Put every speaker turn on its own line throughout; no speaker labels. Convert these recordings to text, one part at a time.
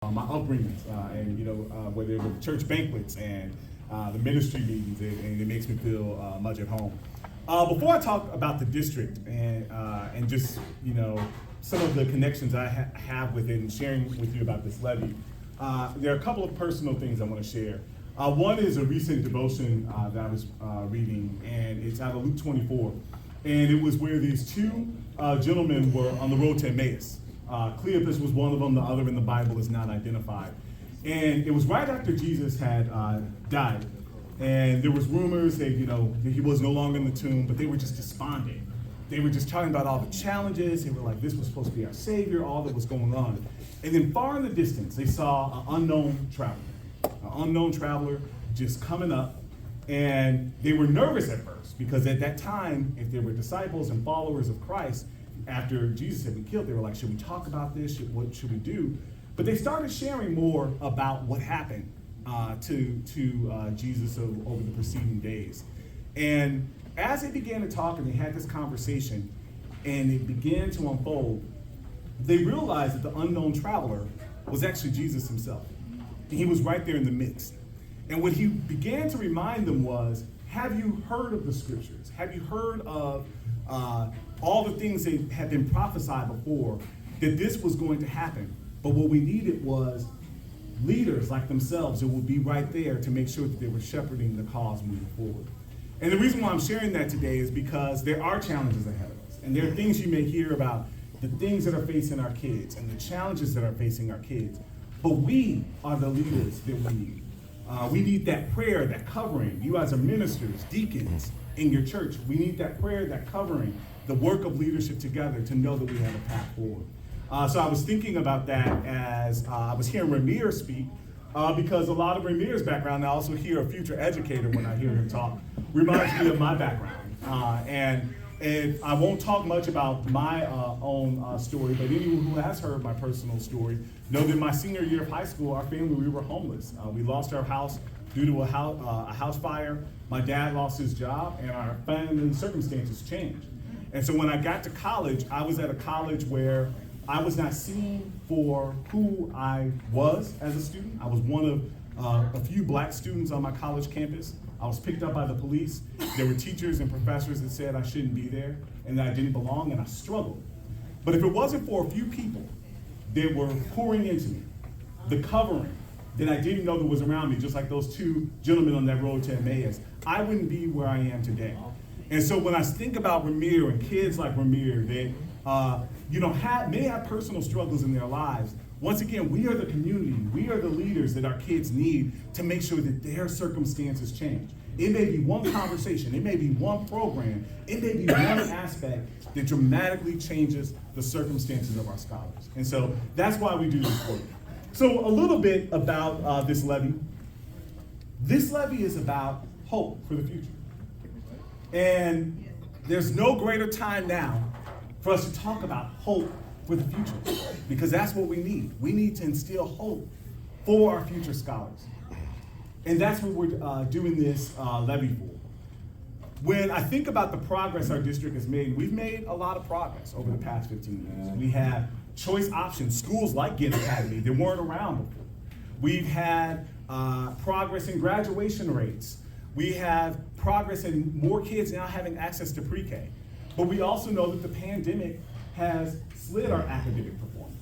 my upbringings, and whether it was church banquets and the ministry meetings, and it makes me feel much at home. Before I talk about the district and just some of the connections I have with it and sharing with you about this levy, there are a couple of personal things I want to share. One is a recent devotion that I was reading, and it's out of Luke 24, and it was where these two gentlemen were on the road to Emmaus. Cleopas was one of them, the other in the Bible is not identified. And it was right after Jesus had died. And there was rumors that, that he was no longer in the tomb, but they were just despondent. They were just talking about all the challenges. They were like, this was supposed to be our savior, all that was going on. And then far in the distance, they saw an unknown traveler just coming up. And they were nervous at first, because at that time, if there were disciples and followers of Christ, after Jesus had been killed, they were like, should we talk about this? What should we do? But they started sharing more about what happened to Jesus over the preceding days. And as they began to talk and they had this conversation and it began to unfold, they realized that the unknown traveler was actually Jesus himself. And he was right there in the midst. And what he began to remind them was, have you heard of the scriptures? Have you heard of all the things that had been prophesied before, that this was going to happen? But what we needed was leaders like themselves that would be right there to make sure that they were shepherding the cause moving forward. And the reason why I'm sharing that today is because there are challenges ahead of us. And there are things you may hear about the things that are facing our kids and the challenges that are facing our kids. But we are the leaders that we need. We need that prayer, that covering. You as ministers, deacons in your church, we need that prayer, that covering, the work of leadership together to know that we have a path forward. So I was thinking about that as I was hearing Ramir speak, because a lot of Ramir's background, I also hear a future educator when I hear him talk, reminds me of my background. And I won't talk much about my own story, but anyone who has heard my personal story know that my senior year of high school, our family, we were homeless. We lost our house due to a house fire. My dad lost his job, and our family circumstances changed. And so when I got to college, I was at a college where I was not seen for who I was as a student. I was one of a few black students on my college campus. I was picked up by the police. There were teachers and professors that said I shouldn't be there and that I didn't belong, and I struggled. But if it wasn't for a few people that were pouring into me, the covering that I didn't know that was around me, just like those two gentlemen on that road to Emmaus, I wouldn't be where I am today. And so when I think about Ramir and kids like Ramir that may have personal struggles in their lives, once again, we are the community, we are the leaders that our kids need to make sure that their circumstances change. It may be one conversation, it may be one program, it may be one aspect that dramatically changes the circumstances of our scholars. And so that's why we do this work. So a little bit about this levy. This levy is about hope for the future. And there's no greater time now for us to talk about hope for the future, because that's what we need. We need to instill hope for our future scholars. And that's what we're doing this levy for. When I think about the progress our district has made, we've made a lot of progress over the past 15 years. We have choice options, schools like Ginn Academy that weren't around before. We've had progress in graduation rates. We have progress in more kids now having access to pre-K. But we also know that the pandemic has slid our academic performance.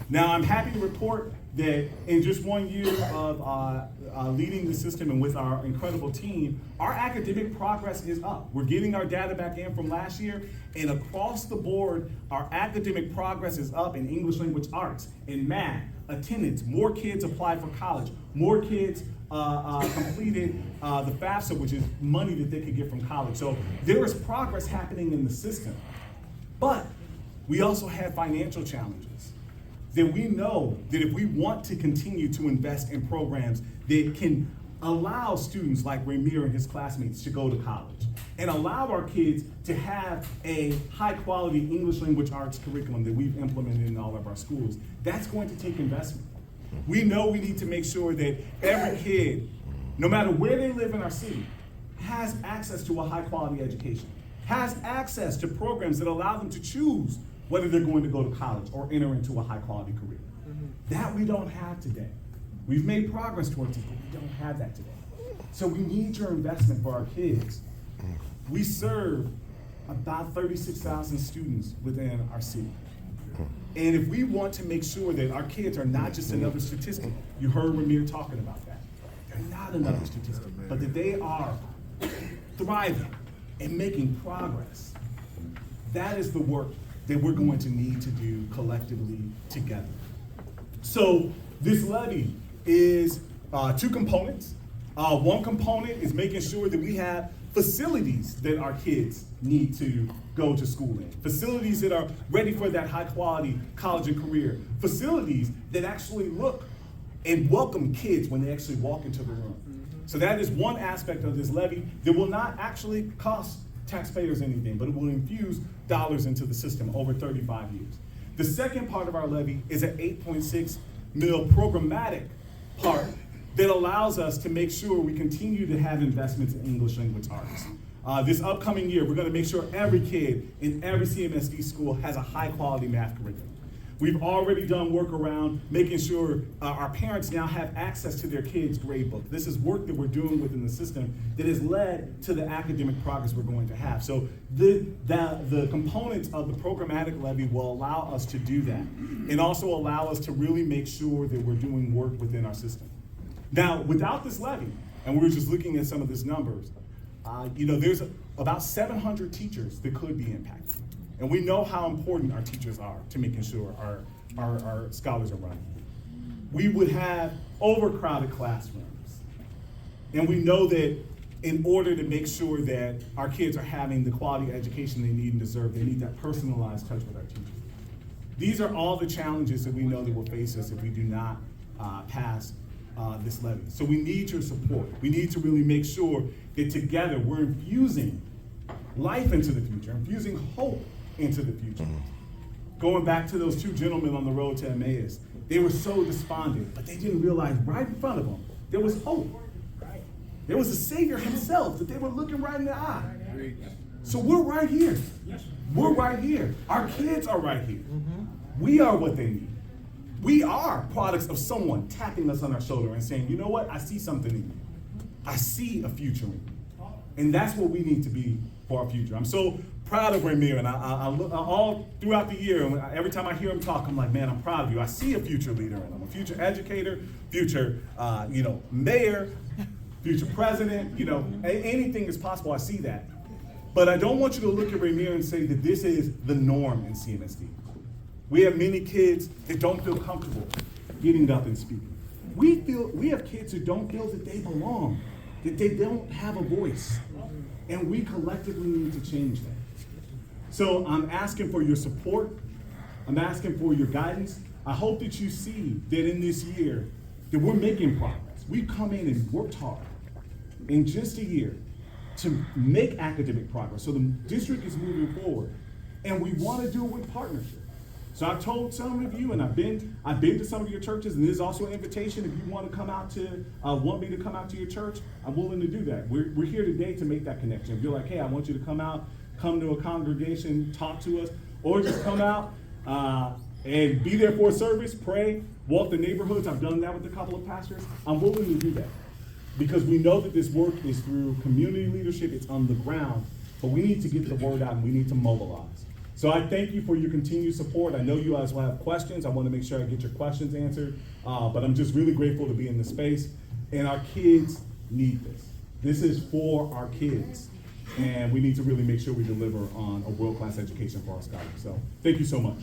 Now, I'm happy to report that in just 1 year of leading the system and with our incredible team, our academic progress is up. We're getting our data back in from last year, and across the board, our academic progress is up in English language arts, in math, attendance. More kids applied for college. More kids completed the FAFSA, which is money that they could get from college. So there is progress happening in the system. But we also have financial challenges that we know that if we want to continue to invest in programs that can allow students like Ramir and his classmates to go to college and allow our kids to have a high quality English language arts curriculum that we've implemented in all of our schools, that's going to take investment. We know we need to make sure that every kid, no matter where they live in our city, has access to a high quality education, has access to programs that allow them to choose whether they're going to go to college or enter into a high quality career. That we don't have today. We've made progress towards it, but we don't have that today. So we need your investment for our kids. We serve about 36,000 students within our city. And if we want to make sure that our kids are not just another statistic, you heard Ramir talking about that. They're not another statistic, but that they are thriving and making progress. That is the work that we're going to need to do collectively together. So this levy is two components. One component is making sure that we have facilities that our kids need to go to school in. Facilities that are ready for that high quality college and career. Facilities that actually look and welcome kids when they actually walk into the room. So that is one aspect of this levy that will not actually cost taxpayers anything, but it will infuse dollars into the system over 35 years. The second part of our levy is an $8.6 million programmatic part that allows us to make sure we continue to have investments in English language arts. This upcoming year, we're gonna make sure every kid in every CMSD school has a high quality math curriculum. We've already done work around making sure our parents now have access to their kids' grade book. This is work that we're doing within the system that has led to the academic progress we're going to have. So the components of the programmatic levy will allow us to do that and also allow us to really make sure that we're doing work within our system. Now, without this levy, and we were just looking at some of these numbers, there's about 700 teachers that could be impacted. And we know how important our teachers are to making sure our scholars are running. We would have overcrowded classrooms. And we know that in order to make sure that our kids are having the quality education they need and deserve, they need that personalized touch with our teachers. These are all the challenges that we know that will face us if we do not pass this levy. So we need your support. We need to really make sure that together we're infusing life into the future, infusing hope into the future. Going back to those two gentlemen on the road to Emmaus, they were so despondent, but they didn't realize right in front of them, there was hope. There was a Savior himself that they were looking right in the eye. So we're right here. We're right here. Our kids are right here. We are what they need. We are products of someone tapping us on our shoulder and saying, you know what, I see something in you. I see a future in you. And that's what we need to be for our future. I'm so proud of Ramir, and I look all throughout the year, and every time I hear him talk, I'm like, man, I'm proud of you. I see a future leader in him, a future educator, future, mayor, future president, anything is possible. I see that. But I don't want you to look at Ramir and say that this is the norm in CMSD. We have many kids that don't feel comfortable getting up and speaking. We have kids who don't feel that they belong, that they don't have a voice. And we collectively need to change that. So I'm asking for your support. I'm asking for your guidance. I hope that you see that in this year that we're making progress. We've come in and worked hard in just a year to make academic progress. So the district is moving forward, and we want to do it with partnership. So I've told some of you, and I've been to some of your churches, and there's also an invitation if you want to come out to, want me to come out to your church, I'm willing to do that. We're here today to make that connection. If you're like, hey, I want you to come out, come to a congregation, talk to us, or just come out and be there for a service, pray, walk the neighborhoods. I've done that with a couple of pastors. I'm willing to do that because we know that this work is through community leadership. It's on the ground, but we need to get the word out and we need to mobilize. So I thank you for your continued support. I know you guys will have questions. I want to make sure I get your questions answered, but I'm just really grateful to be in this space. And our kids need this. This is for our kids. And we need to really make sure we deliver on a world-class education for our scholars. So thank you so much.